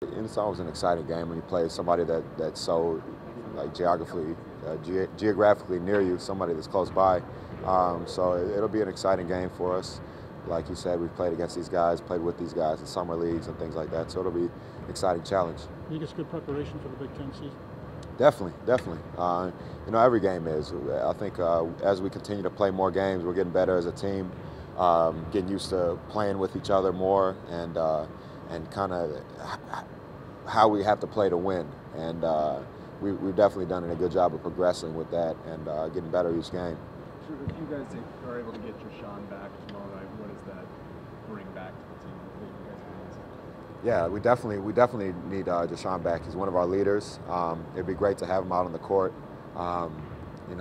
And it's always an exciting game when you play somebody that's so like geographically near you, somebody that's close by. So it'll be an exciting game for us. Like you said, we've played against these guys, played with these guys in summer leagues and things like that. So it'll be an exciting challenge. You think it's good preparation for the Big Ten season? Definitely, definitely. Every game is. I think as we continue to play more games, we're getting better as a team, getting used to playing with each other more, and kind of how we have to play to win. And we've definitely done a good job of progressing with that and getting better each game. Drew, if you guys are able to get Deshaun back tomorrow night, what does that bring back to the team that you guys need? Yeah, we definitely need Deshaun back. He's one of our leaders. It'd be great to have him out on the court.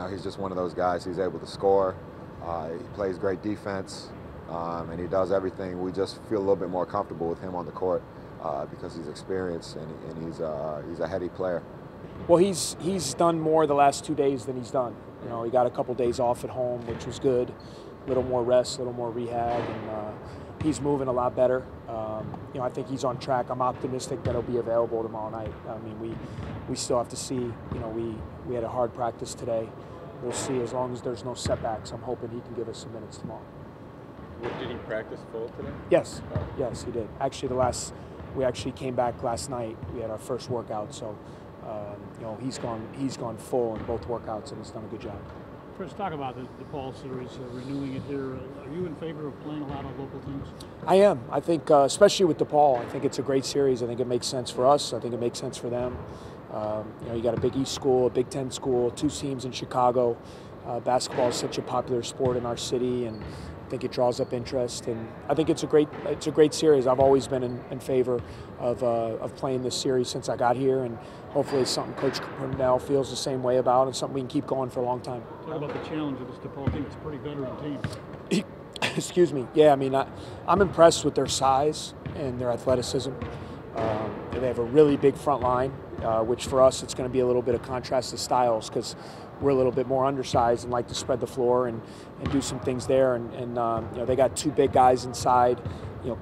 He's just one of those guys. He's able to score. He plays great defense, and he does everything. We just feel a little bit more comfortable with him on the court because he's experienced and he's a heady player. Well, he's done more the last 2 days than he's done. He got a couple days off at home, which was good. A little more rest, a little more rehab, and he's moving a lot better. I think he's on track. I'm optimistic that he'll be available tomorrow night. I mean, we still have to see. We had a hard practice today. We'll see. As long as there's no setbacks, I'm hoping he can give us some minutes tomorrow. Did he practice full today? Yes. Yes, he did. Actually, we actually came back last night. We had our first workout, so he's gone full in both workouts, and he's done a good job. First, talk about the DePaul series, renewing it here. Are you in favor of playing a lot of local teams? I am. I think, especially with DePaul, I think it's a great series. I think it makes sense for us. I think it makes sense for them. You got a Big East school, a Big Ten school, 2 teams in Chicago. Basketball is such a popular sport in our city, and I think it draws up interest. And I think it's a great series. I've always been in favor of playing this series since I got here, and hopefully it's something Coach Purnell feels the same way about, and something we can keep going for a long time. Talk about the challenge of this DePaul team. It's a pretty veteran team. Excuse me. Yeah, I mean, I'm impressed with their size and their athleticism. They have a really big front line, which for us it's going to be a little bit of contrast to styles because we're a little bit more undersized and like to spread the floor and do some things there. And they got 2 big guys inside.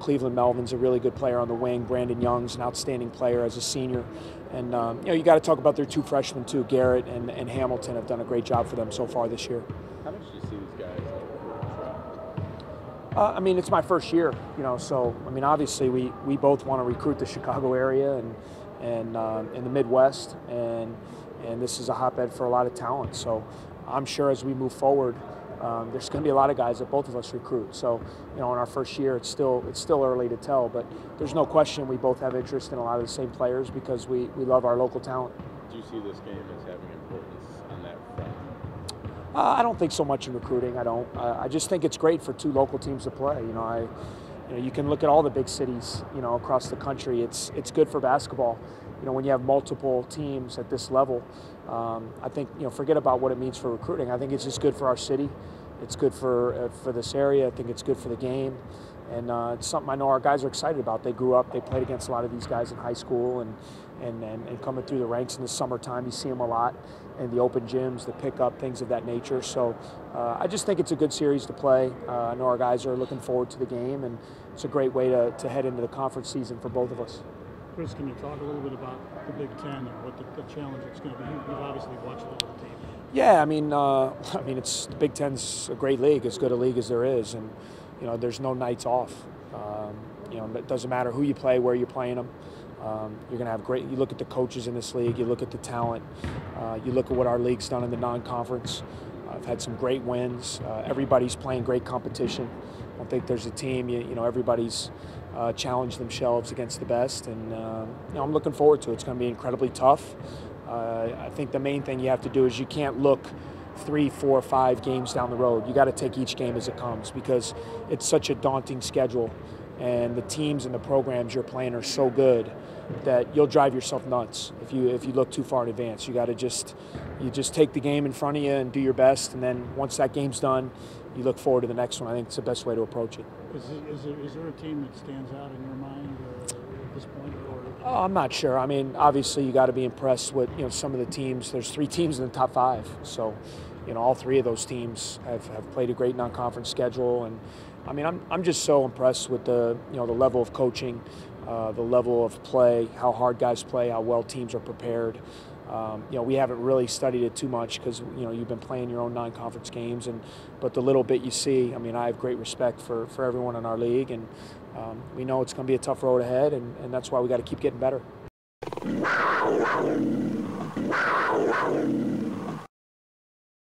Cleveland Melvin's a really good player on the wing. Brandon Young's an outstanding player as a senior. And you got to talk about their 2 freshmen too. Garrett and Hamilton have done a great job for them so far this year. How much do you see these guys I mean, it's my first year, so I mean, obviously we both want to recruit the Chicago area and in the Midwest, and this is a hotbed for a lot of talent. So I'm sure as we move forward, there's going to be a lot of guys that both of us recruit. So in our first year, it's still early to tell, but there's no question we both have interest in a lot of the same players because we love our local talent. Do you see this game as having importance on that front? I don't think so much in recruiting. I don't. I just think it's great for 2 local teams to play. You can look at all the big cities, across the country. It's good for basketball. When you have multiple teams at this level, I think forget about what it means for recruiting. I think it's just good for our city. It's good for this area. I think it's good for the game, and it's something I know our guys are excited about. They grew up. They played against a lot of these guys in high school, and coming through the ranks in the summertime, you see them a lot in the open gyms, the pickup, things of that nature. So I just think it's a good series to play. I know our guys are looking forward to the game, and it's a great way to head into the conference season for both of us. Chris, can you talk a little bit about the Big Ten and what the challenge it's going to be? You've obviously watched a lot of the teams. Yeah, I mean, it's the Big Ten's a great league, as good a league as there is, and there's no nights off. It doesn't matter who you play, where you're playing them. You're going to have great. You look at the coaches in this league. You look at the talent. You look at what our league's done in the non-conference. I've had some great wins. Everybody's playing great competition. I don't think there's a team. Everybody's challenged themselves against the best, and I'm looking forward to it. It's going to be incredibly tough. I think the main thing you have to do is you can't look 3, 4, 5 games down the road. You got to take each game as it comes because it's such a daunting schedule, and the teams and the programs you're playing are so good that you'll drive yourself nuts if you look too far in advance. You got to just take the game in front of you and do your best, and then once that game's done, you look forward to the next one. I think it's the best way to approach it. Is there a team that stands out in your mind at this point? I'm not sure. I mean, obviously you got to be impressed with some of the teams. There's 3 teams in the top 5, so all 3 of those teams have played a great non-conference schedule, and I mean I'm just so impressed with the the level of coaching, the level of play, how hard guys play, how well teams are prepared. You know, we haven't really studied it too much because, you know, you've been playing your own non-conference games, but the little bit you see, I mean, I have great respect for everyone in our league, and we know it's going to be a tough road ahead, and that's why we got to keep getting better.